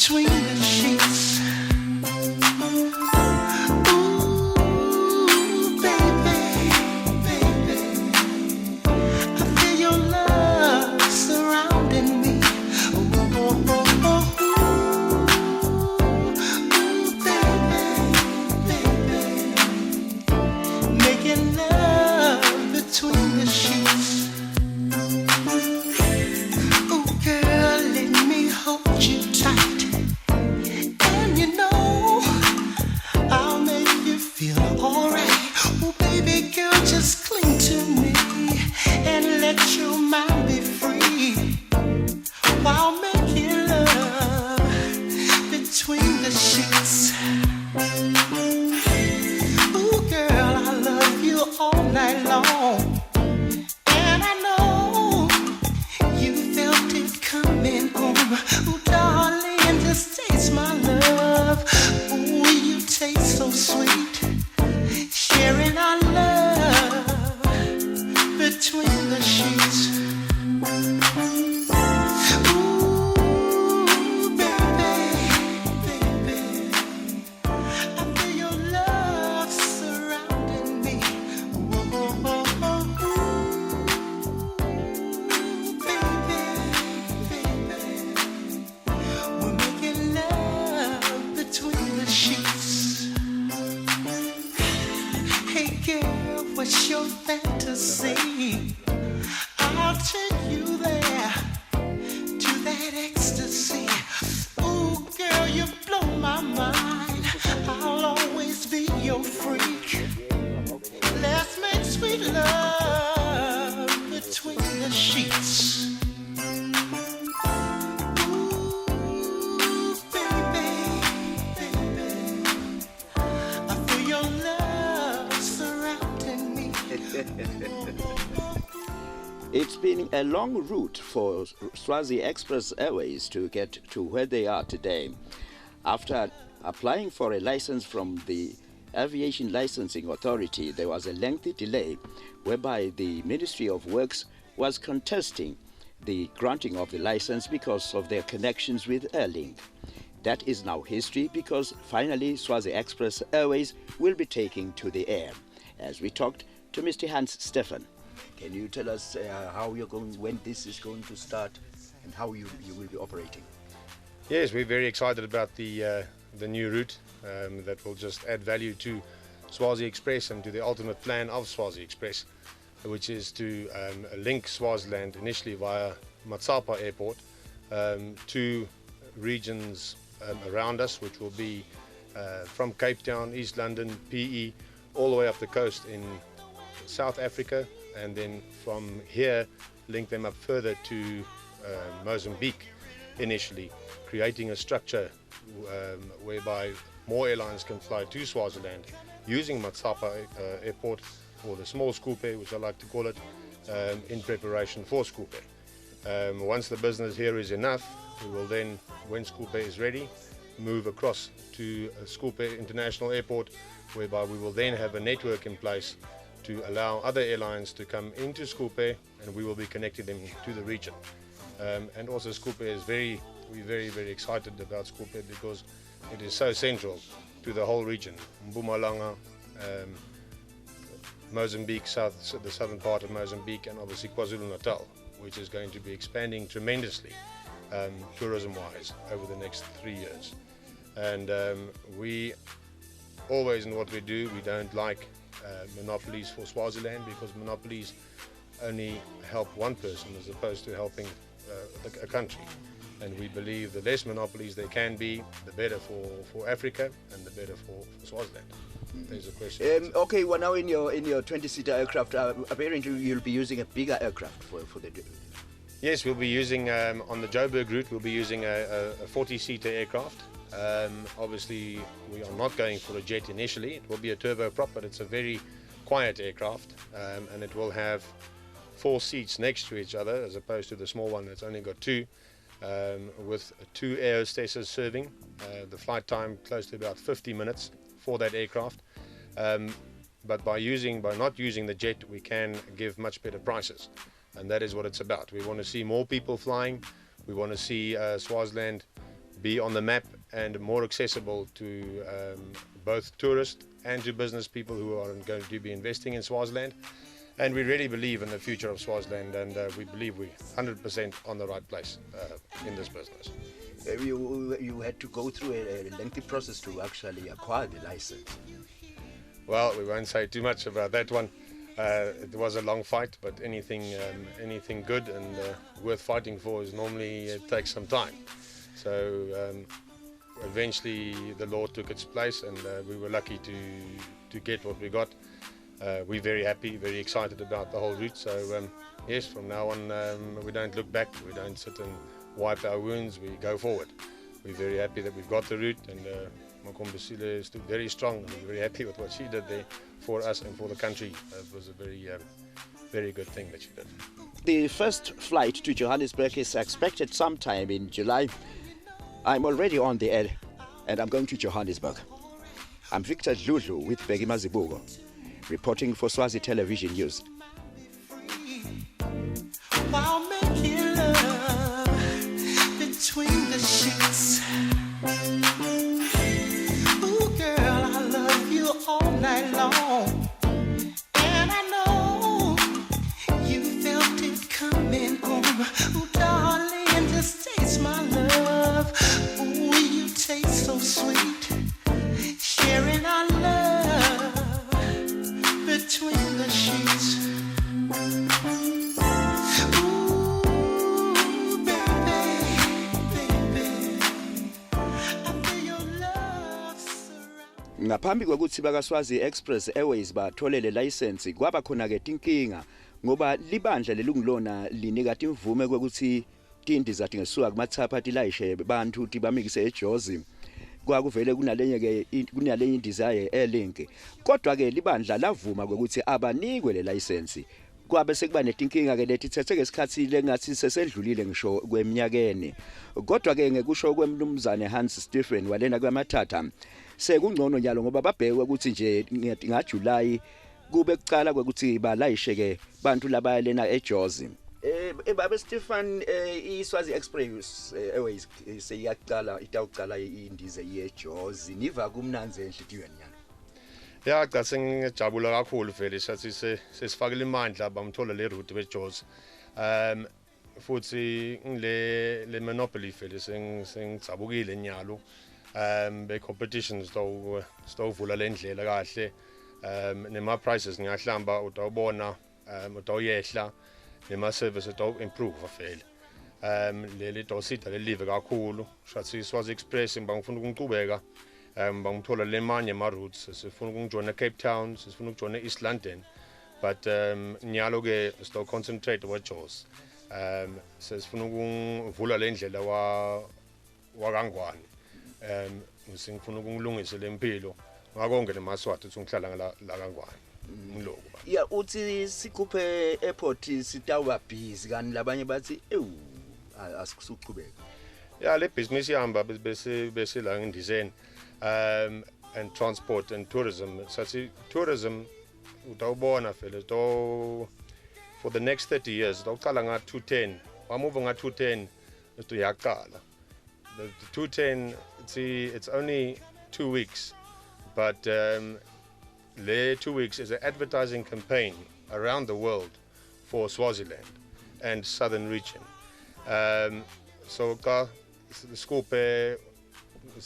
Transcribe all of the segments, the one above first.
between the sheets. Ooh, baby, baby, I feel your love surrounding me. Ooh, oh, oh, oh, ooh, baby, baby, making love between the sheets. Ooh, girl, let me hold you tight. And you know, I'll make you feel alright. Oh, baby girl, just cling to me and let your mind be free while making love between the sheets. Ooh, girl, I love you all night long. And I know you felt it coming home. Ooh, darling, just taste my love. Ooh, you taste so sweet. Sharing our love between the sheets. Ooh, baby, baby, I feel your love surrounding me. Ooh, oh, oh, oh, ooh, baby, we're making love between the sheets. Hey girl, what's your fantasy? I'll take you there to that ecstasy. Ooh, girl, you blow my mind. I'll always be your freak. Let's make sweet love between the sheets. Ooh, baby, baby, I feel your love surrounding me. It's been a long route for Swazi Express Airways to get to where they are today. After applying for a license from the Aviation Licensing Authority, there was a lengthy delay whereby the Ministry of Works was contesting the granting of the license because of their connections with Airlink. That is now history because finally Swazi Express Airways will be taking to the air. As we talked to Mr. Hans Stefan, can you tell us how you're going, when this is going to start, and how you will be operating? Yes, we're very excited about the new route that will just add value to Swazi Express and to the ultimate plan of Swazi Express, which is to link Swaziland initially via Matsapa Airport to regions around us, which will be from Cape Town, East London, PE, all the way up the coast in South Africa, and then from here link them up further to Mozambique initially, creating a structure whereby more airlines can fly to Swaziland using Matsapa Airport, or the small Scoopé, which I like to call it, in preparation for Scoopé. Once the business here is enough, we will then, when Scoopé is ready, move across to Scoopé International Airport, whereby we will then have a network in place to allow other airlines to come into Scoopé, and we will be connecting them to the region. And also Scoopé is we're very, very excited about Scoopé because it is so central to the whole region. Mpumalanga, Mozambique, the southern part of Mozambique, and obviously KwaZulu-Natal, which is going to be expanding tremendously tourism-wise over the next 3 years. And we always, in what we do, we don't like monopolies for Swaziland, because monopolies only help one person as opposed to helping a country. And we believe the less monopolies there can be, the better for Africa and the better for Swaziland. There's a question. Okay, well, now in your 20-seater aircraft, apparently you'll be using a bigger aircraft for the. Yes, we'll be using on the Joburg route. We'll be using a 40-seater aircraft. Obviously, we are not going for a jet initially. It will be a turboprop, but it's a very quiet aircraft, and it will have 4 seats next to each other as opposed to the small one that's only got 2. With 2 air hostesses serving. The flight time close to about 50 minutes for that aircraft. But by not using the jet, we can give much better prices, and that is what it's about. We want to see more people flying. We want to see Swaziland be on the map and more accessible to both tourists and to business people who are going to be investing in Swaziland. And we really believe in the future of Swaziland, and we believe we're 100% on the right place in this business. You had to go through a lengthy process to actually acquire the license. Well, we won't say too much about that one. It was a long fight, but anything good and worth fighting for is normally takes some time. So eventually the law took its place, and we were lucky to get what we got. We're very happy, very excited about the whole route. So yes, from now on we don't look back, we don't sit and wipe our wounds, we go forward. We're very happy that we've got the route, and Makombisile is still very strong. We're very happy with what she did there for us and for the country. It was a very good thing that she did. The first flight to Johannesburg is expected sometime in July. I'm already on the air, and I'm going to Johannesburg. I'm Victor Dludlu with Bheki Mazibuko, reporting for Swazi Television News. While making love between the sheets. Ooh, girl, I love you all night long. And I know you felt it coming home. Ooh, darling, just taste my love. Ooh, you taste so sweet. Sharing our love between the sheets. Ngaphambi kokuthi bakaSwazi Express Airways bathole le license kwaba khona ke inkinga ngoba libandla lelungilona linika imvume ukuthi tindi zathi ngesuka kumathapha tilayishe bantu tibamikise eJozi kwakuvele kunalenye indizaye Airlink kodwa ke libandla lavuma ukuthi abanikwe le license kwabe sekuba netinkinga ke lethi thethe ngesikhathi lengathi sesedlulile ngisho kweminyakeni kodwa ke ngekusho kwemnumzane Hans Stephen walena kwamathatha sekungcono njalo ngoba babheke ukuthi nje ngaJuly kube kucala ukuthi balayishe ke bantu labayalena eJozi. Baba Stephen iSwazi Express Airways seyaqala itawuqala indize yeJozi niva kumnanze enhlitiyweni yana. Ya cha sengijabula kakhulu vele sathi sesifakile imandla bamthola le route beJozi. Futhi le monopoly vele sengijabukile nyalo. Be competitions stovula lendlela kahle nema prices ngiyahlamba utawubona utawuyehla nema service utaw improve vele leli dosita lelive kakhulu shathi Swazi Express ngibangifuna ukuqhubeka bangithola lemanye ama routes sifuna ukujoina Cape Town sifuna ukujoina East London but nyalo ke sto concentrate weJozi sifuna ukuvula lendlela wa Kangwane ngifuna ukungilungisa lempilo ngakonke nemaswati ukuthi ngihlala la Kangwane ngiloko ba ya uthi sikhuphe airport sitawa busy kani labanye bathi ewu asikusuqhubeka ya le business ihamba bese la ngindizeni and transport and tourism sathi tourism utawubona vele to for the next 30 years utaqala nga 210 wamuva nga 210 into yaqala the 210 it's only 2 weeks but the 2 weeks is an advertising campaign around the world for Swaziland and southern region so ka scope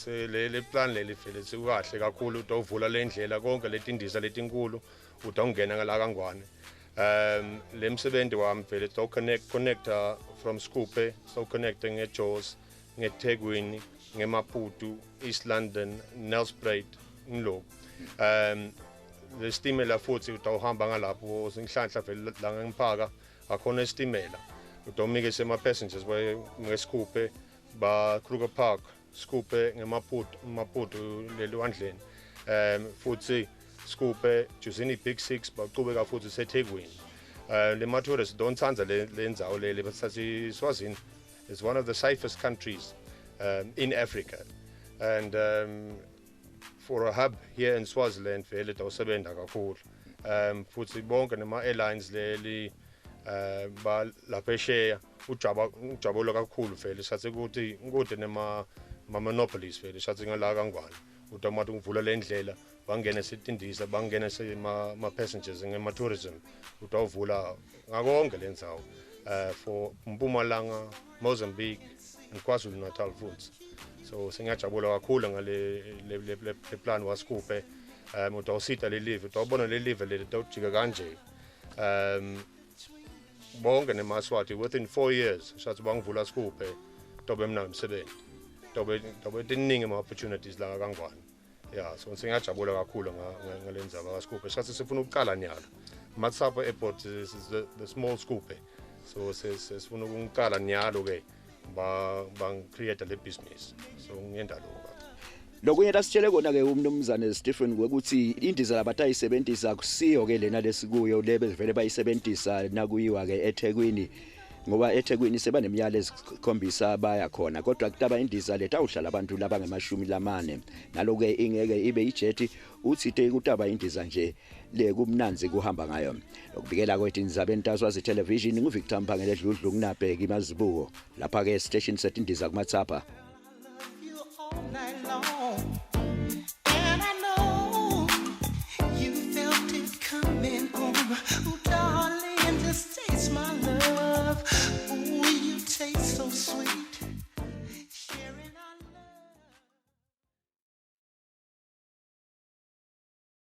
le plan leli file sikahle kakhulu utavula lendlela konke letindiza letinkulu utawungena ngala Kangwane le msebenzi wami vele to connector from Scope so connecting eJozi ngeThekwini ngeMaputo East London Nelspruit ngilo le stimela futhi utawuhamba ngalapho sinhlanhla vele la ngiphaka akhona istimela utomike sema passengers ngeScope ba Kruger Park Scope ngemaputo lelwandleni futhi Scope Josini Big 6 baqhubeka futhi seThekwini le tourists don't tsandza le ndzawo leli basathi Swazini is one of the safest countries in Africa and for a hub here in Swaziland vele tawusebenza kakhulu futhi bonke nema airlines leli ba lapha eShare ujabula kakhulu vele sathi ukuthi ngode monopolies vele shathi ngala kangwane utomata ungivula le ndlela bangena setindisa bangena ma passengers ngema tourism utawuvula ngakonke lendzawo for Mpumalanga, Mozambique and KwaZulu-Natal foods. So singajabula kakhulu ngale le plan waSkhuphe utawusita le live utawubona le live le tawujika kanje bonke nemaswati within 4 years shathi bangivula Schuphe tobe mina umsebenzi tobe tiningi ama opportunities la kangwane yeah so singajabula kakhulu ngalendzaba kaSkhuphe shathi sifuna ukuqala nyalo Matsapa Airport is the small Schuphe so sifuna ukuqala nyalo ke bang create le business so ngiyenda lokunye lasitshele kona ke umnumzane Stephen ukuthi indiza labatayisebenzisa akusiyo ke lena lesikuyo lebe vele bayisebenzisa nakuyiwa ke eThekwini ngoba eThekwini sebanemiyalo ezikhombisa baya khona kodwa kutaba indiza leta uhlala abantu labangemashumi lamane naloke ingeke ibe ijethi uthi kutaba indiza nje le kumnanzi kuhamba ngayo lokubikela kwethu indzabeni taSwazi television nguVictor Mphangele Dludlu kunabheka imazibuko lapha ke station set indiza kuMatsapa All night long.